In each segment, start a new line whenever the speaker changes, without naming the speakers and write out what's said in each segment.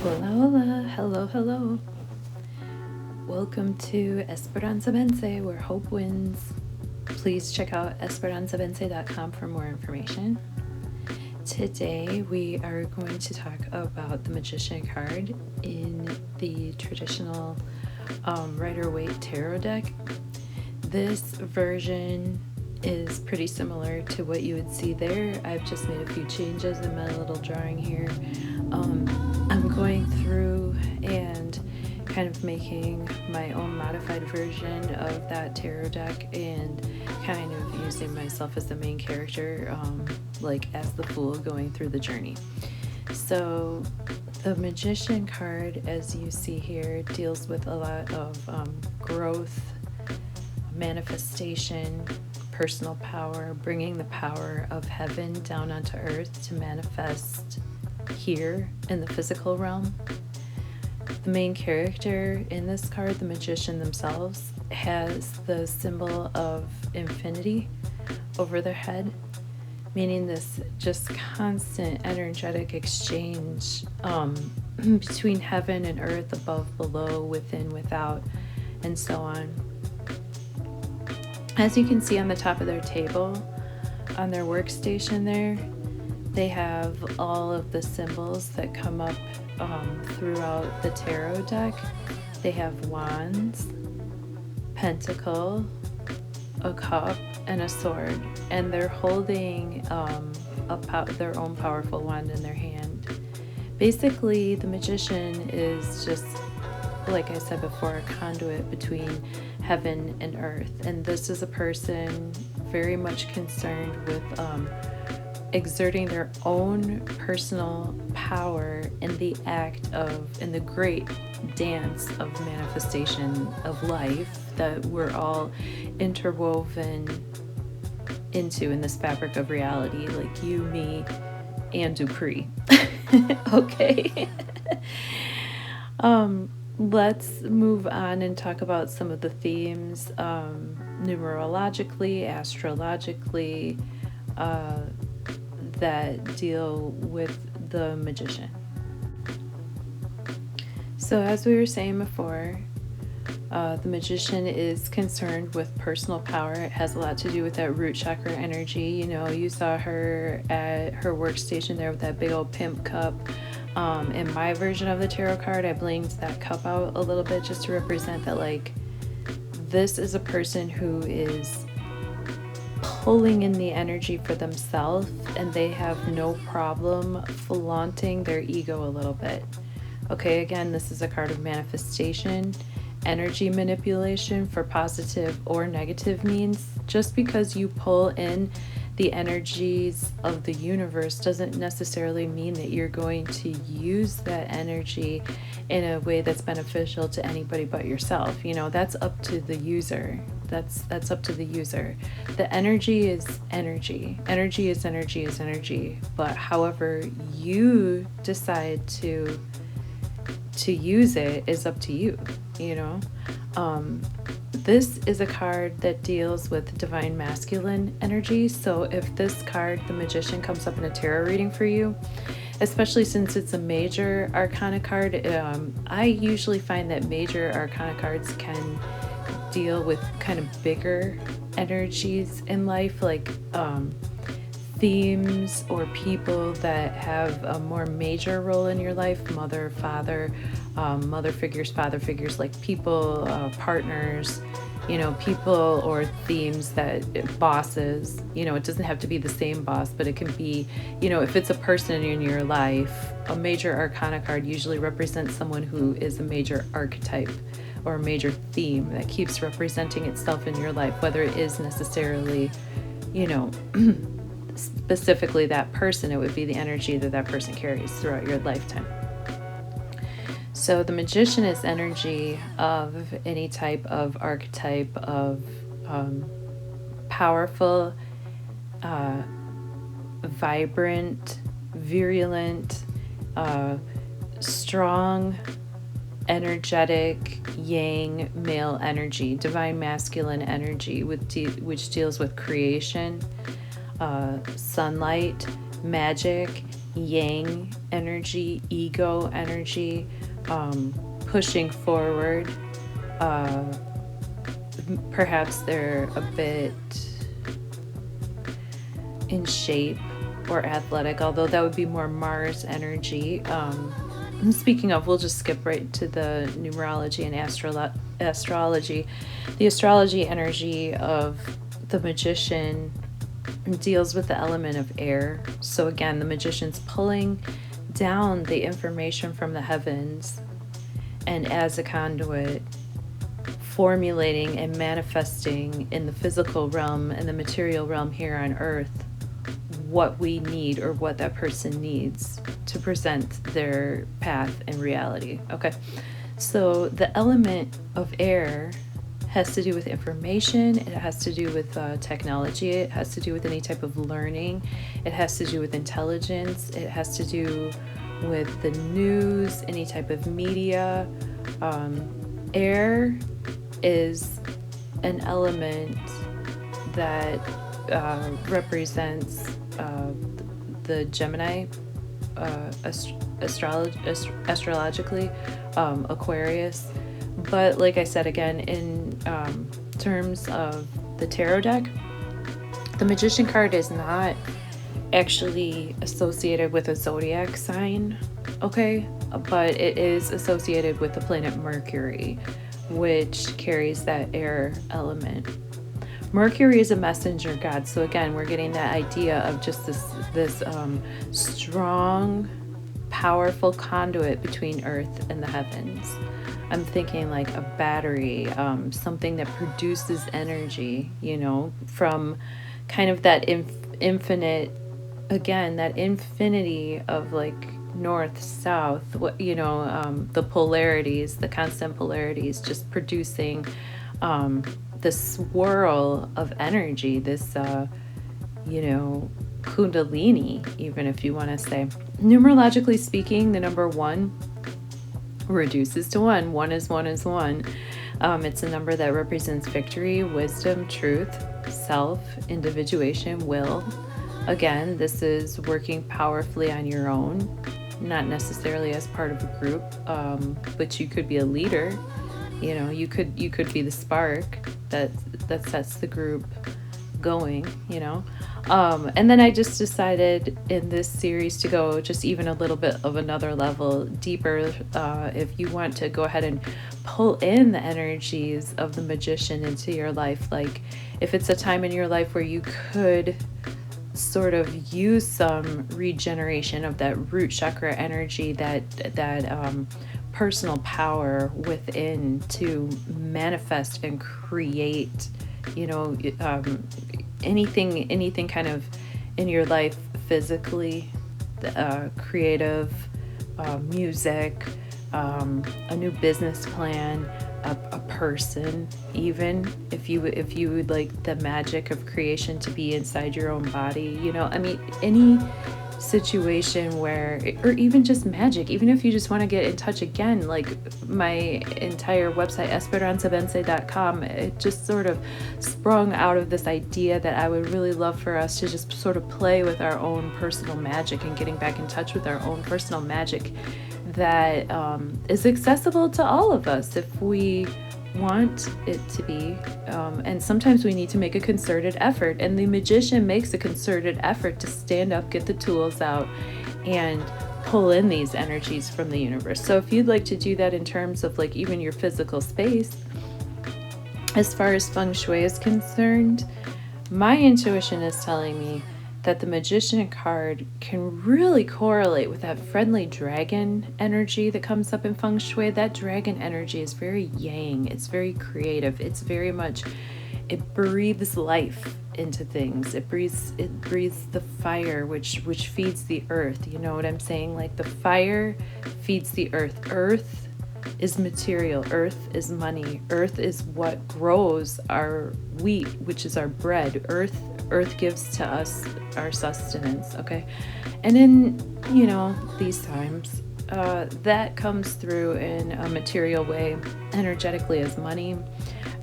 Hola, hola, hello. Welcome to Esperanza Vence, where hope wins. Please check out esperanzavence.com for more information. Today we are going to talk about the Magician card in the traditional Rider-Waite tarot deck. This version is pretty similar to what you would see there. I've just made a few changes in my little drawing here. I'm going through and kind of making my own modified version of that tarot deck and kind of using myself as the main character, like as the fool going through the journey. So the Magician card, as you see here, deals with a lot of growth, manifestation, personal power, bringing the power of heaven down onto earth to manifest here in the physical realm. The main character in this card, the magician themselves, has the symbol of infinity over their head, meaning this just constant energetic exchange between heaven and earth, above, below, within, without, and so on. As you can see on the top of their table, on their workstation there, they have all of the symbols that come up throughout the tarot deck. They have wands, pentacle, a cup, and a sword, and they're holding their own powerful wand in their hand. Basically, the magician is just, like I said before, a conduit between heaven and earth, and this is a person very much concerned with exerting their own personal power in the great dance of manifestation of life that we're all interwoven into in this fabric of reality, like you, me, and Dupree. Okay. Let's move on and talk about some of the themes, numerologically, astrologically, that deal with the magician. So as we were saying before, the magician is concerned with personal power. It has a lot to do with that root chakra energy. You know, you saw her at her workstation there with that big old pimp cup. In my version of the tarot card, I blinged that cup out a little bit just to represent that, like, this is a person who is pulling in the energy for themselves, and they have no problem flaunting their ego a little bit. Okay, again, this is a card of manifestation, energy manipulation for positive or negative means. Just because you pull in the energies of the universe doesn't necessarily mean that you're going to use that energy in a way that's beneficial to anybody but yourself. You know, that's up to the user. That's up to the user. The energy is energy. Energy is energy is energy. But however you decide to use it is up to you, you know? This is a card that deals with divine masculine energy. So if this card, the magician, comes up in a tarot reading for you, especially since it's a major arcana card, I usually find that major arcana cards can deal with kind of bigger energies in life, like themes or people that have a more major role in your life, mother, father, mother figures, father figures, like people, partners, you know, people or themes that bosses, you know, it doesn't have to be the same boss, but it can be, you know, if it's a person in your life, a major arcana card usually represents someone who is a major archetype or a major theme that keeps representing itself in your life, whether it is necessarily, you know, specifically that person. It would be the energy that that person carries throughout your lifetime. So the magician is energy of any type of archetype of powerful, vibrant, virulent, strong, energetic, yang, male energy, divine masculine energy, which deals with creation, sunlight, magic, yang, energy, ego energy, pushing forward. Perhaps they're a bit in shape or athletic, although that would be more Mars energy. Speaking of, we'll just skip right to the numerology and astrology. The astrology energy of the magician deals with the element of air. So again, the magician's pulling down the information from the heavens and as a conduit formulating and manifesting in the physical realm and the material realm here on earth what we need or what that person needs to present their path in reality. Okay, so the element of air has to do with information, it has to do with technology, it has to do with any type of learning, it has to do with intelligence, it has to do with the news, any type of media. Air is an element that represents the Gemini astrologically, Aquarius. But like I said, again, in terms of the tarot deck, the Magician card is not actually associated with a zodiac sign, okay? But it is associated with the planet Mercury, which carries that air element. Mercury is a messenger god. So again, we're getting that idea of just this strong, powerful conduit between Earth and the heavens. I'm thinking like a battery, something that produces energy, from kind of that infinite, again, that infinity of like north, south, the polarities, the constant polarities, just producing this swirl of energy, this, kundalini, even if you want to say. Numerologically speaking, the number 1 reduces to 1. 1 is 1 is 1. It's a number that represents victory, wisdom, truth, self, individuation, will. Again, this is working powerfully on your own, not necessarily as part of a group, but you could be a leader. You could be the spark that sets the group going, and then I just decided in this series to go just even a little bit of another level deeper. If you want to go ahead and pull in the energies of the magician into your life, like if it's a time in your life where you could sort of use some regeneration of that root chakra energy, that personal power within to manifest and create, anything kind of in your life physically, creative, music, a new business plan, a person, even if you would like the magic of creation to be inside your own body, any situation where, or even just magic, even if you just want to get in touch again, like my entire website, esperanzavence.com, it just sort of sprung out of this idea that I would really love for us to just sort of play with our own personal magic and getting back in touch with our own personal magic that is accessible to all of us if we want it to be, and sometimes we need to make a concerted effort, and the magician makes a concerted effort to stand up, get the tools out, and pull in these energies from the universe. So if you'd like to do that in terms of like even your physical space, as far as feng shui is concerned, my intuition is telling me that the magician card can really correlate with that friendly dragon energy that comes up in feng shui. That dragon energy is very yang, it's very creative, it's very much, it breathes life into things. It breathes the fire which feeds the earth. You know what I'm saying? Like the fire feeds the earth. Earth is material, earth is money, earth is what grows our wheat, which is our bread. Earth gives to us our sustenance, okay? And in, these times, that comes through in a material way, energetically, as money,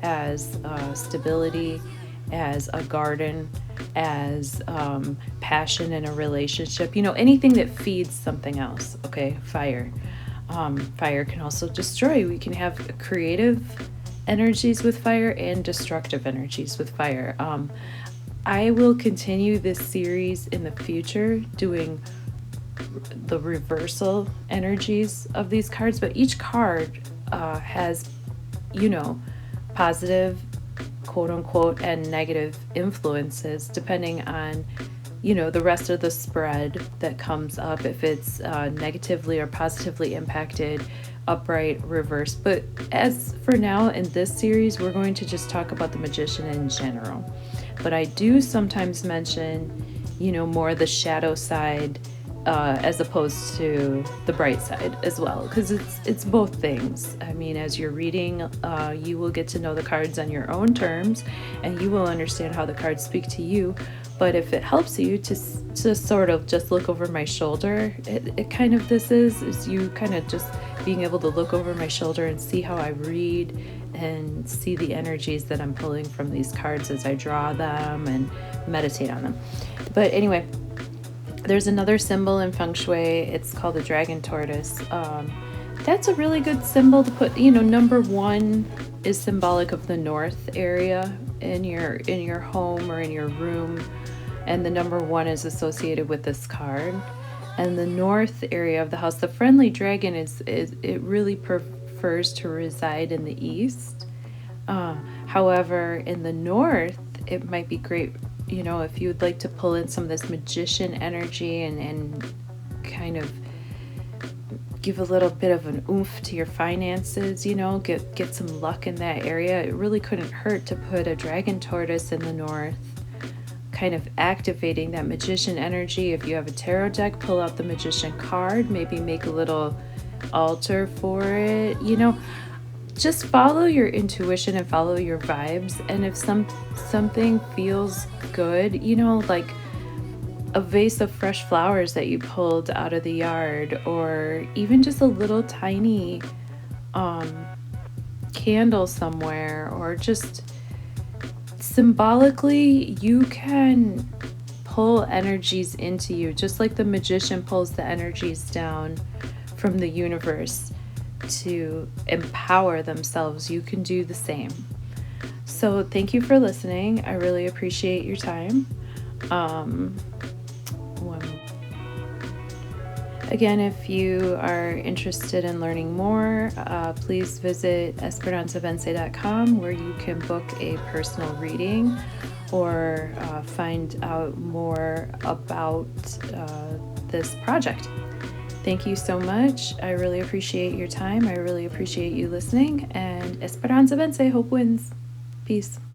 as stability, as a garden, as passion in a relationship, anything that feeds something else. Okay, fire. Fire can also destroy. We can have creative energies with fire and destructive energies with fire. I will continue this series in the future doing the reversal energies of these cards, but each card has, positive, quote unquote, and negative influences depending on, the rest of the spread that comes up, if it's negatively or positively impacted, upright, reverse. But as for now, in this series, we're going to just talk about the Magician in general. But I do sometimes mention, more the shadow side as opposed to the bright side as well, because it's both things. I mean, as you're reading, you will get to know the cards on your own terms, and you will understand how the cards speak to you. But if it helps you to sort of just look over my shoulder, it kind of this is you kind of just being able to look over my shoulder and see how I read and see the energies that I'm pulling from these cards as I draw them and meditate on them. But anyway, there's another symbol in Feng Shui. It's called the dragon tortoise. That's a really good symbol to put. Number 1 is symbolic of the north area in your home or in your room, and the number 1 is associated with this card. And the north area of the house, the friendly dragon, is it really prefers to reside in the east. However, in the north, it might be great, if you would like to pull in some of this magician energy and kind of give a little bit of an oomph to your finances, get some luck in that area. It really couldn't hurt to put a dragon tortoise in the north, kind of activating that magician energy. If you have a tarot deck, pull out the magician card, maybe make a little altar for it. Just follow your intuition and follow your vibes. And if something feels good, like a vase of fresh flowers that you pulled out of the yard, or even just a little tiny candle somewhere, or just symbolically, you can pull energies into you, just like the magician pulls the energies down from the universe to empower themselves. You can do the same. So thank you for listening. I really appreciate your time. Again, if you are interested in learning more, please visit esperanzavence.com, where you can book a personal reading or find out more about this project. Thank you so much. I really appreciate your time. I really appreciate you listening. And Esperanza Vence, hope wins. Peace.